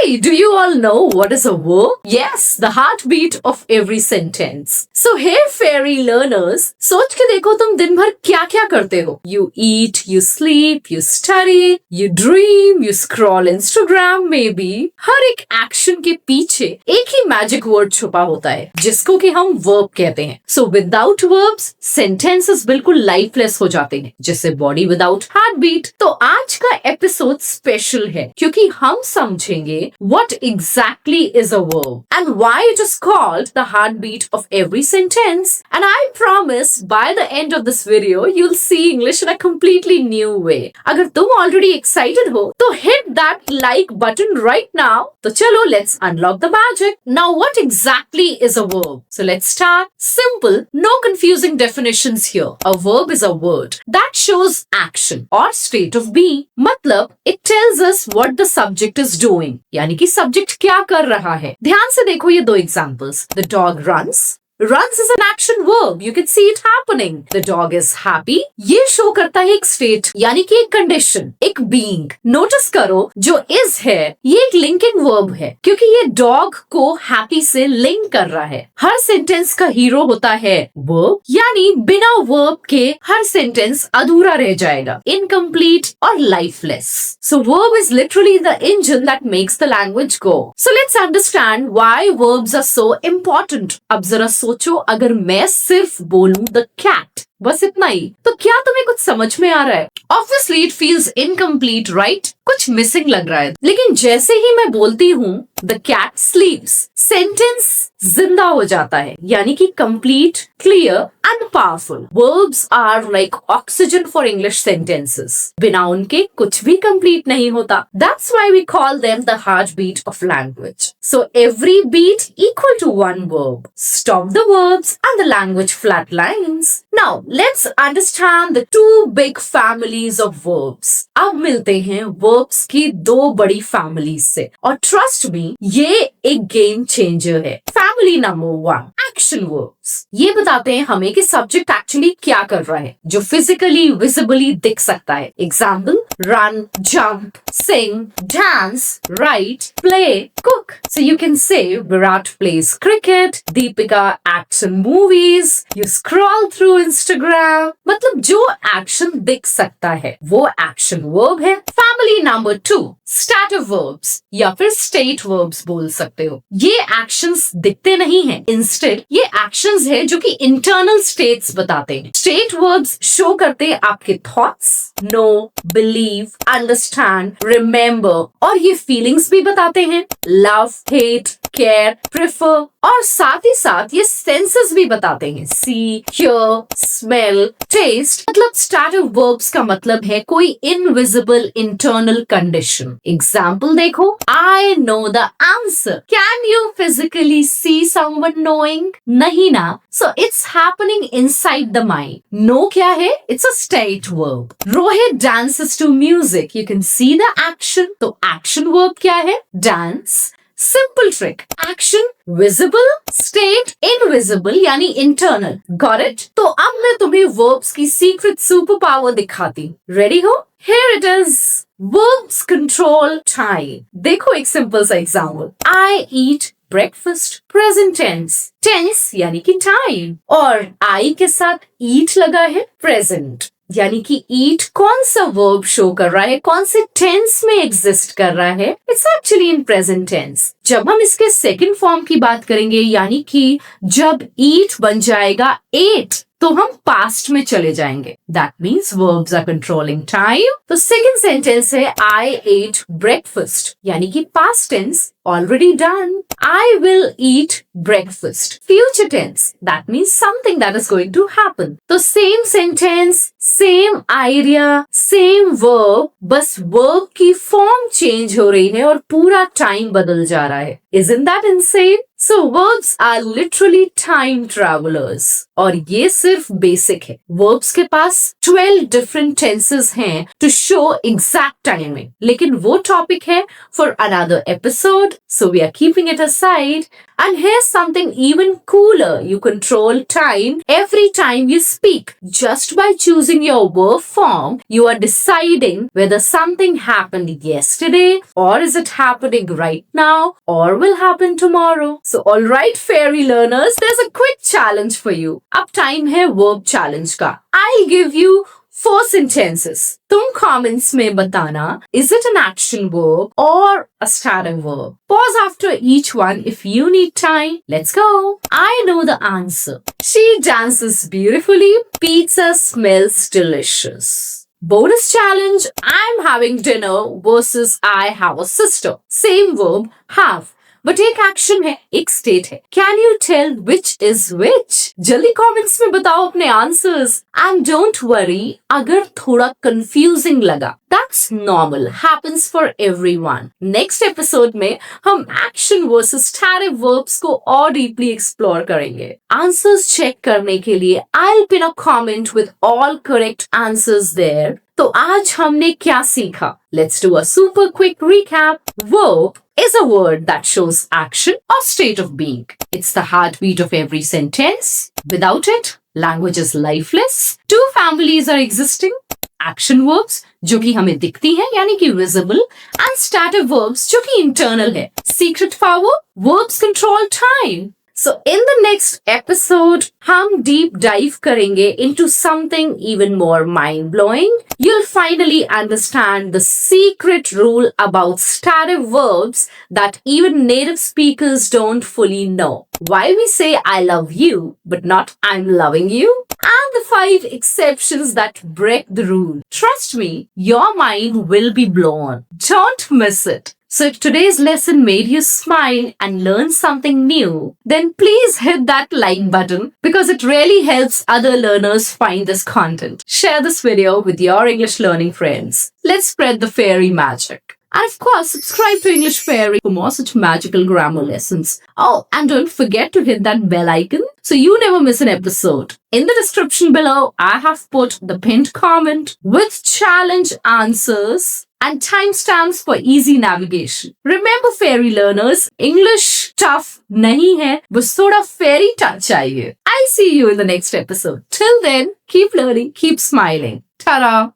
Hey, do you all know what is a verb? Yes, the heartbeat of every sentence. So, hey fairy learners, सोच के देखो तुम दिन भर क्या क्या करते हो. You eat, you sleep, you study, you dream, you scroll Instagram maybe. हर एक एक्शन के पीछे एक ही मैजिक वर्ड छुपा होता है जिसको कि हम वर्ब कहते हैं. So, without verbs, sentences बिल्कुल लाइफलेस हो जाते हैं जैसे बॉडी विदाउट हार्टबीट. तो आज का एपिसोड स्पेशल है क्योंकि हम समझेंगे what exactly is a verb and why it is called the heartbeat of every sentence. And I promise by the end of this video you'll see English in a completely new way. अगर तुम already excited हो तो hit that like button right now. तो चलो let's unlock the magic. Now what exactly is a verb? So let's start. Simple, no confusing definitions here. A verb is a word that shows action or state of being. मतलब it tells us what the subject is doing. यानी कि subject क्या कर रहा है. ध्यान से देखो ये दो examples. The dog runs. Runs is an action verb. You can see it happening. The dog is happy. ये शो करता है एक स्टेट यानी कि एक कंडीशन, एक बीइंग. नोटिस करो जो is है ये एक लिंकिंग वर्ब है क्योंकि ये डॉग को हैप्पी से लिंक कर रहा है. हर सेंटेंस का हीरो होता है वर्ब यानी बिना वर्ब के हर सेंटेंस अधूरा रह जाएगा, इनकम्प्लीट और lifeless. So verb is literally the engine that makes the language go. So let's understand why verbs are so important. अब जरा सोचो अगर मैं सिर्फ बोलूं द कैट, बस इतना ही, तो क्या तुम्हें कुछ समझ में आ रहा है? Obviously it feels incomplete, right? कुछ मिसिंग लग रहा है. लेकिन जैसे ही मैं बोलती हूँ द कैट स्लीप्स, सेंटेंस जिंदा हो जाता है यानी कि complete, clear and powerful. Verbs are like oxygen for English sentences. बिना उनके कुछ भी कंप्लीट नहीं होता. That's why we call them the heartbeat of language. So every beat equal to one verb. Stop the verbs and the language flatlines. Now let's understand the two big families of verbs. अब मिलते हैं verbs की दो बड़ी families से और trust me ये एक गेम चेंजर है. Family number 1, action verbs. ये बताते हैं हमें कि सब्जेक्ट एक्चुअली क्या कर रहा है जो फिजिकली विजिबली दिख सकता है. Example run, jump, sing, dance, write, play, cook. So you can say Virat plays cricket, Deepika acts in movies, you scroll through Instagram. मतलब जो एक्शन दिख सकता है वो एक्शन वर्ब है. फैमिली नंबर 2, स्टैटिक वर्ब्स या फिर स्टेट वर्ब्स बोल सकते हो. ये एक्शंस दिखते नहीं हैं, इंस्टेड ये एक्शंस है जो कि इंटरनल स्टेट्स बताते हैं. स्टेट वर्ब्स शो करते हैं आपके thoughts, know, believe, understand, remember, और ये फीलिंग्स भी बताते हैं, लव, हेट, केयर, प्रेफर, और साथ ही साथ ये सेंसेस भी बताते हैं, सी, हियर, स्मेल, टेस्ट. मतलब स्टैटिक वर्ब्स का मतलब है कोई इनविजिबल इंटरनल कंडीशन. एग्जाम्पल देखो, I know the answer. Can you physically see someone knowing? नहीं ना. So it's happening inside the mind. Know क्या है? It's a state verb. Rohit dances to music. You can see the action. तो action verb क्या है? Dance. Simple trick, action visible, state invisible यानी internal. Got it? तो अब मैं तुम्हें वर्ब्स की सीक्रेट सुपर पावर दिखाती. रेडी हो? Here it is. Verbs control time. देखो एक सिंपल सा example. I eat breakfast, present tense. Tense यानी कि टाइम और आई के साथ ईट लगा है, प्रेजेंट यानी कि ईट कौन सा वर्ब शो कर रहा है, कौन से टेंस में एग्जिस्ट कर रहा है. It's actually in present tense. जब हम इसके सेकंड फॉर्म की बात करेंगे यानी कि जब ईट बन जाएगा एट तो हम पास्ट में चले जाएंगे. That means verbs are controlling time. तो सेकंड सेंटेंस है आई एट ब्रेकफास्ट यानी कि past tense, already done. I will eat breakfast. Future tense. That means something that is going to happen. तो same sentence, same idea, same verb, बस verb की form change हो रही है और पूरा time बदल जा रहा है. Isn't that insane? So verbs are literally time travelers. और ये सिर्फ बेसिक है. Verbs के पास 12 different tenses हैं to show exact timing. लेकिन वो topic है for another episode, so we are keeping it aside. And here's something even cooler. You control time every time you speak. Just by choosing your verb form, you are deciding whether something happened yesterday, or is it happening right now, or will happen tomorrow. So alright fairy learners, there's a quick challenge for you. अब time है verb challenge का. I'll give you 4 sentences. तुम comments में बताना, is it an action verb or a static verb? Pause after each one if you need time. Let's go. I know the answer. She dances beautifully. Pizza smells delicious. Bonus challenge, I'm having dinner versus I have a sister. Same verb, have. But एक action है, एक state है. Can you tell which is which? जल्दी comments में बताओ अपने answers. And don't worry अगर थोड़ा कंफ्यूजिंग लगा. That's normal, happens for everyone. Next episode में हम एक्शन वर्सेस स्टैटिक वर्ब्स को और डीपली एक्सप्लोर करेंगे. आंसर्स चेक करने के लिए I will pin a comment with all correct answers there. तो आज हमने क्या सीखा? Let's do a super quick recap. Verb is a word that shows action or state of being. It's the heartbeat of every sentence. Without it, language is lifeless. Two families are existing. Action verbs जो कि हमें दिखती हैं यानी कि visible, and static verbs जो कि internal है. Secret power, verbs control time. So in the next episode, हम deep dive करेंगे into something even more mind-blowing. You'll finally understand the secret rule about static verbs that even native speakers don't fully know. Why we say I love you, but not I'm loving you. And the 5 exceptions that break the rule. Trust me, your mind will be blown. Don't miss it. So if today's lesson made you smile and learn something new, then please hit that like button because it really helps other learners find this content. Share this video with your English learning friends. Let's spread the fairy magic. And of course, subscribe to English Fairy for more such magical grammar lessons. Oh, and don't forget to hit that bell icon so you never miss an episode. In the description below, I have put the pinned comment with challenge answers and timestamps for easy navigation. Remember, fairy learners, English tough nahi hai, bas thoda fairy touch chahiye. I'll see you in the next episode. Till then, keep learning, keep smiling. Ta-da!